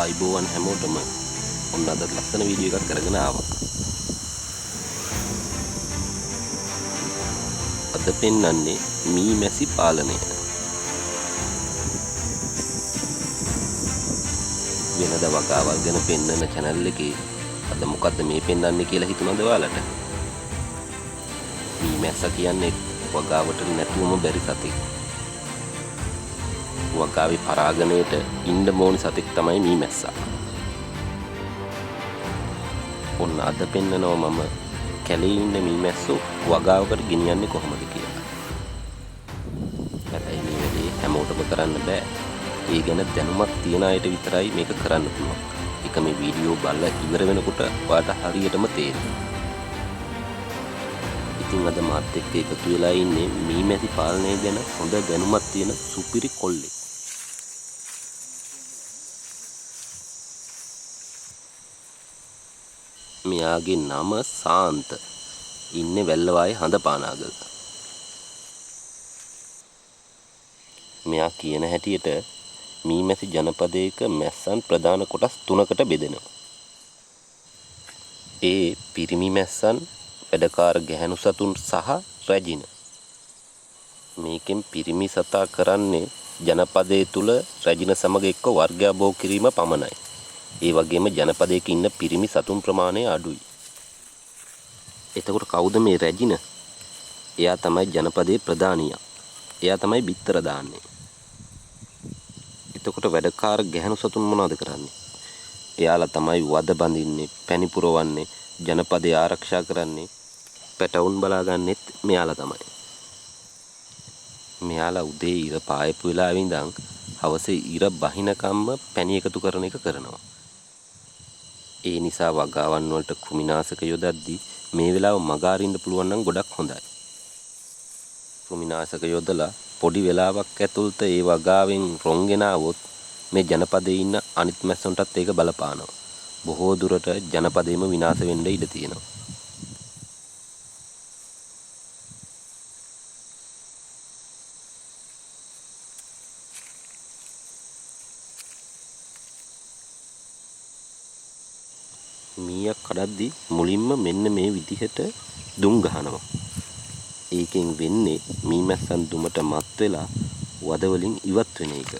ආයිබෝවන් හැමෝටම ඔන්න අද ලස්සන වීඩියෝ එකක් කරගෙන ආවා. අද පෙන්වන්නේ මී මැසි පාලනය. වෙනද වගාවල් ගැන පෙන්වන channel එකේ අද මොකද්ද මේ පෙන්වන්නේ කියලා හිතුණාද ඔයාලට? මී මැස්සා කියන්නේ වගාවට නැතුවම බැරි සතෙක්. වගාවේ පරාගණයට ඉන්න ඕනි සතෙක් තමයි මී මැස්සා. ඔන්න අද පෙන්නනවා මම කැලේ ඉන්න මී මැස්සෝ වගාවකට ගෙනියන්නේ කොහොමද කියලා. හැබැයි මේ වැඩේ හැමෝටම කරන්න බෑ. ඒ ගැන දැනුමක් තියන අයට විතරයි මේක කරන්න පුළුවන්. ඒක මේ වීඩියෝ බලලා ඉවර වෙනකොට ඔයාලට හරියටම තේරෙනවා. ඉතින් අද මාත් එක්ක එකතු වෙලා ඉන්නේ මී මැසි පාලනය ගැන හොඳ දැනුමක් තියෙන සුපිරි කොල්ලෙක්. මෙයාගේ නම සාන්ත. ඉන්නේ වැල්ලවායේ හඳපානාගල. මෙයා කියන හැටියට මීමැසි ජනපදයක මැස්සන් ප්‍රධාන කොටස් 3කට බෙදෙනවා. ඒ පිරිමි මැස්සන්, වැඩකාර ගැහැණු සතුන් සහ රැජින. මේකෙන් පිරිමි සතා කරන්නේ ජනපදයේ තුල රැජින සමග එක්ක වර්ගාභෝග කිරීම පමණයි. ඒ වගේම ජනපදයක ඉන්න පිරිමි සතුන් ප්‍රමාණය අඩුයි. එතකොට කවුද මේ රැජින? එයා තමයි ජනපදයේ ප්‍රධානියා. එයා තමයි බිත්තර දාන්නේ. එතකොට වැඩකාර ගැහැණු සතුන් මොනවද කරන්නේ? එයාලා තමයි වද බඳින්නේ, පැණි පුරවන්නේ, ජනපදය ආරක්ෂා කරන්නේ, පැටවුන් බලාගන්නෙත් මෙයාලා තමයි. මෙයාලා උදේ ඉර පායපු වෙලාවෙ ඉඳන් හවසේ ඉර බහිනකම්ම පැණි එකතු කරන එක කරනවා. ඒ නිසා වගාවන් වලට කෘමිනාශක යොදද්දී මේ වෙලාව මග අරින්න පුළුවන් නම් ගොඩක් හොඳයි. කෘමිනාශක යොදලා පොඩි වෙලාවක් ඇතුළත ඒ වගාවෙන් රොන්ගෙන આવොත් මේ ජනපදයේ ඉන්න අනිත් මැස්සොන්ටත් ඒක බලපානවා. බොහෝ දුරට ජනපදයේම විනාශ වෙන්න ඉඩ තියෙනවා. මීයක් කඩද්දී මුලින්ම මෙන්න මේ විදිහට දුම් ගහනවා. ඒකෙන් වෙන්නේ මී මැස්සන් දුමට මත් වෙලා වද වලින් ඉවත් වෙන එක.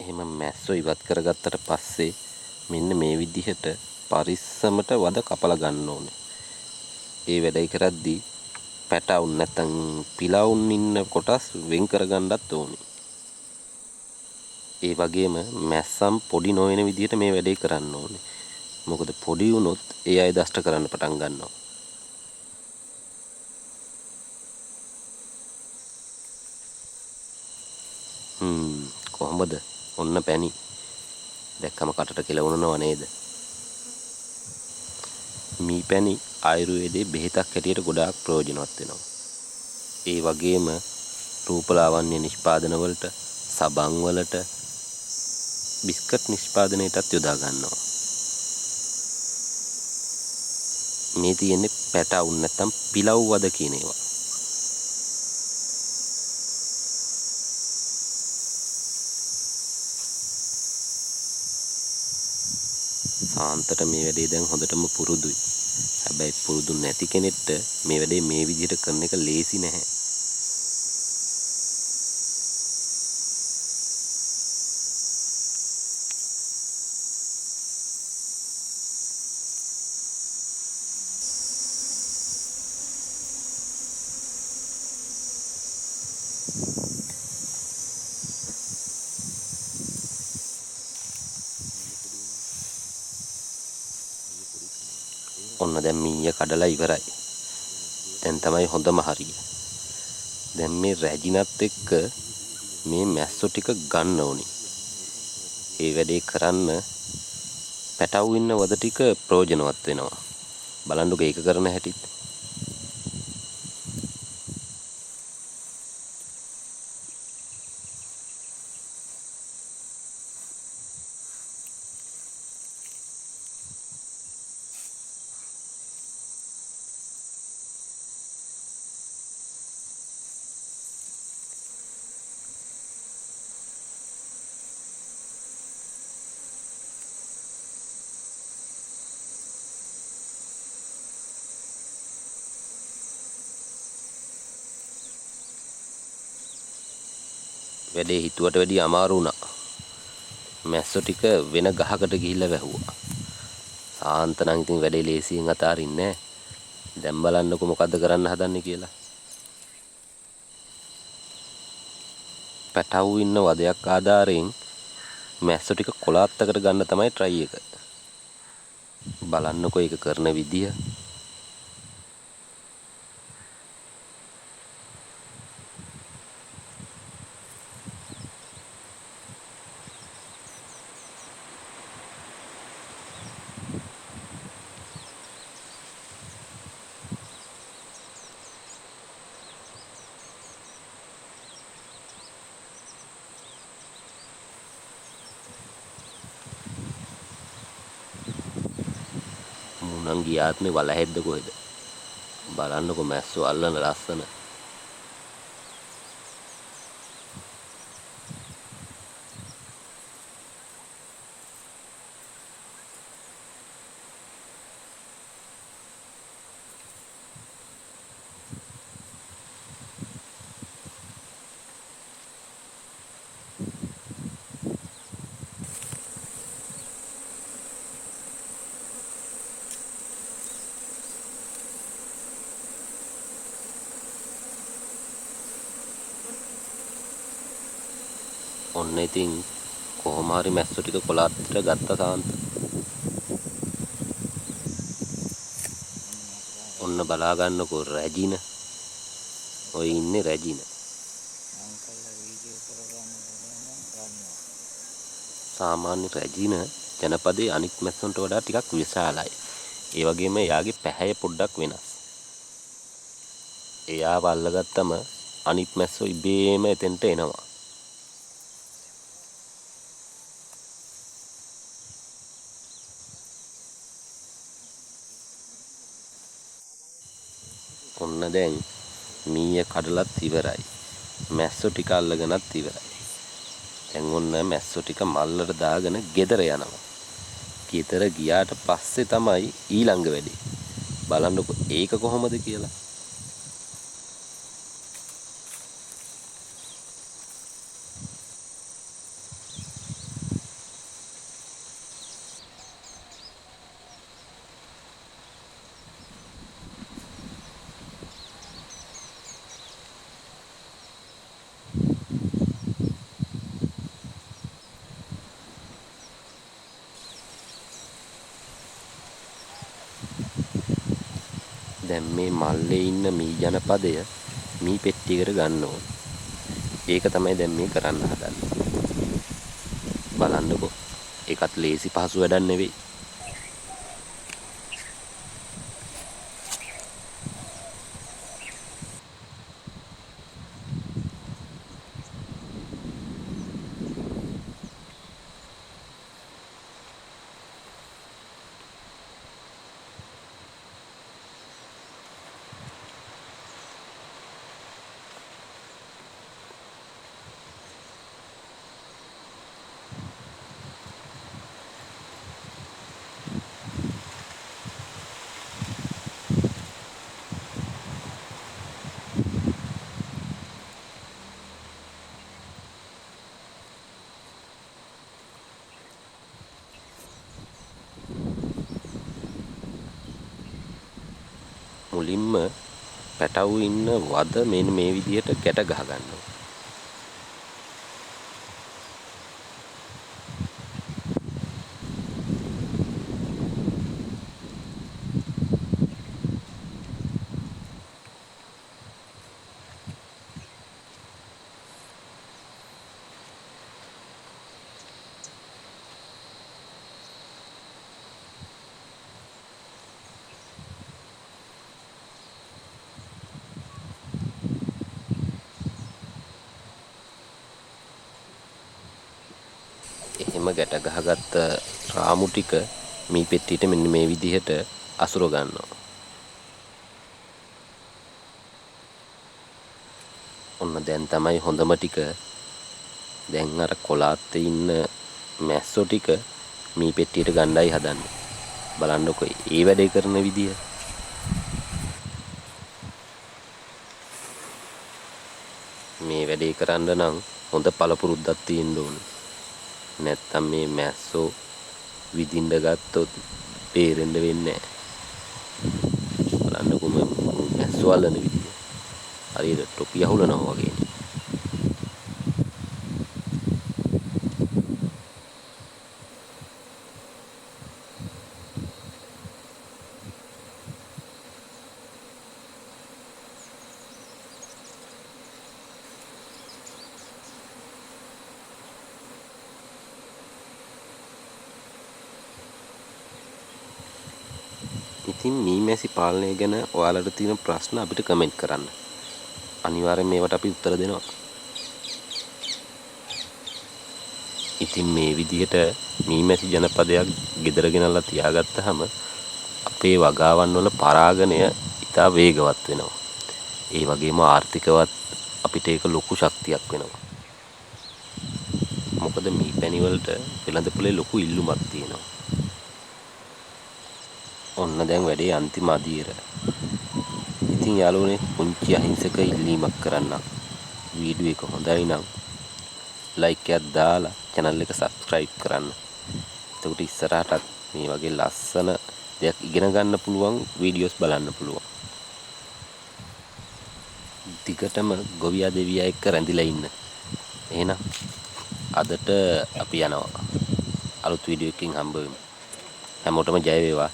එහෙම මැස්සෝ ඉවත් කරගත්තට පස්සේ මෙන්න මේ විදිහට පරිස්සමට වද කපලා ගන්න ඕනේ. ඒ වැඩේ කරද්දී පැටවුන් නැත්නම් පිලවුන් ඉන්න කොටස් වෙන් කරගන්නත් ඕනේ. ඒ වගේම මැස්සන් පොඩි නොවන විදිහට මේ වැඩේ කරන්න ඕනේ. මොකද පොඩි වුණොත් ඒ අය දෂ්ට කරන්න පටන් ගන්නවා. කොහොමද? ඔන්න පැණි. දැක්කම කටට කෙලවුණනව නේද? මී පැණි ආයුර්වේදයේ බෙහෙතක් හැටියට ගොඩාක් ප්‍රයෝජනවත් වෙනවා. ඒ වගේම රූපලාවන්‍ය නිෂ්පාදන වලට, සබන් වලට, බිස්කට් නිෂ්පාදනයටත් යොදා ගන්නවා. මේ තියෙන්නේ පැටවුන් නැත්තම් පිලව් වද කියන ඒවා. සාන්තට මේ වැඩේ දැන් හොඳටම පුරුදුයි. හැබැයි පුරුදු නැති කෙනෙක්ට මේ වැඩේ මේ විදිහට කරන එක ලේසි නැහැ. ඔන්න දැන් මීය කඩලා ඉවරයි. දැන් තමයි හොඳම හරිය. දැන් මේ රැජිනත් එක්ක මේ මැස්සෝ ටික ගන්න ඕනි. ඒ වැඩේ කරන්න පැටවු ඉන්න වද ටික ප්‍රයෝජනවත් වෙනවා. බලන්නකෝ ඒක කරන හැටිත්. වැඩේ හිතුවට වැඩිය අමාරු වුණා. මැස්සෝ ටික වෙන ගහකට ගිහිල්ලා වැහුවා. සාන්ත නම් ඉතින් වැඩේ ලේසියෙන් අතාරින්නේ නැහැ. දැන් බලන්නකො මොකද්ද කරන්න හදන්නේ කියලා. පැටවු ඉන්න වදයක් ආධාරයෙන් මැස්සෝ ටික කොලාත්තකට ගන්න තමයි try එක. බලන්නකො ඒක කරන විදිය. මුණන් ගියාත්මේ වලහෙද්ද කොහෙද? බලන්නකො මැස්සෝ අල්ලන ලස්සන. ඔන්න ඉතින් කොහොම හරි මැස්සෝ ටික කොලාත්තට ගත්ත සාන්ත. ඔන්න බලා ගන්නකො රැජින. ඔය ඉන්නේ රැජින. සාමාන්‍ය රැජින ජනපදයේ අනිත් මැස්සොන්ට වඩා ටිකක් විශාලයි. ඒ වගේම එයාගේ පැහැය පොඩ්ඩක් වෙනස්. එයාව අල්ලගත්තම අනිත් මැස්සෝ ඉබේම එතෙන්ට එනවා. ඔන්න දැන් මීය කඩලත් ඉවරයි. මැස්සෝ ටික අල්ලගෙනත් ඉවරයි. දැන් ඔන්න මැස්සෝ ටික මල්ලට දාගෙන ගෙදර යනවා. ගෙදර ගියාට පස්සේ තමයි ඊළඟ වැඩේ. බලන්නකො ඒක කොහොමද කියලා. දැන් මේ මල්ලේ ඉන්න මී ජනපදය මී පෙට්ටියකට ගන්න ඕන. ඒක තමයි දැන් මේ කරන්න හදන්නේ. බලන්නකො. ඒකත් ලේසි පහසු වැඩක් නෙවෙයි. මුලින්ම පැටවු ඉන්න වද මෙන්න මේ විදිහට ගැට ගහ ගන්නවා. එහෙම ගැට ගහගත්ත රාමු ටික මේ පෙට්ටියට මෙන්න මේ විදිහට අසුර ගන්නවා. ඔන්න දැන් තමයි හොඳම ටික. දැන් අර කොලාත්තේ ඉන්න මැස්සෝ ටික මේ පෙට්ටියට ගණ්ඩායි හදන්නේ. බලන්නකො ඒ වැඩේ කරන විදිය. මේ වැඩේ කරන්න නම් හොඳ පළපුරුද්දක් තියෙන්න ඕනේ. නැත්තම් මේ මැස්සෝ විදින්න ගත්තොත් බේරෙන්න වෙන්නේ නැහැ. බලන්නකො මැස්සෝ අල්ලන විදිය. හරියට ටොපි අහුලනවා වගේ. ඉතින් මීමැසි පාලනය ගැන ඔයාලට තියෙන ප්‍රශ්න අපිට කමෙන්ට් කරන්න. අනිවාර්යෙන් මේවට අපි උත්තර දෙනවා. ඉතින් මේ විදිහට මීමැසි ජනපදයක් ගෙදර ගෙනල්ලා තියාගත්තාම අපේ වගාවන් වල පරාගණය ඉතා වේගවත් වෙනවා. ඒ වගේම ආර්ථිකවත් අපිට ඒක ලොකු ශක්තියක් වෙනවා. මොකද මී පැණි වලට වෙළඳපොලේ ලොකු ඉල්ලුමක් තියෙනවා. ඔන්න දැන් වැඩේ අන්තිම අදියර. ඉතින් යාළුවනේ පුංචි අහිංසක ඉල්ලීමක් කරන්නම්. වීඩියෝ එක හොඳයි නම් ලයික් එකක් දාලා channel එක subscribe කරන්න. එතකොට ඉස්සරහටත් මේ වගේ ලස්සන දෙයක් ඉගෙන ගන්න පුළුවන් වීඩියෝස් බලන්න පුළුවන්. දිගටම ගොවියා දෙවියා එක්ක රැඳිලා ඉන්න. එහෙනම් අදට අපි යනවා. අලුත් වීඩියෝ එකකින් හම්බ වෙමු. හැමෝටම ජය වේවා.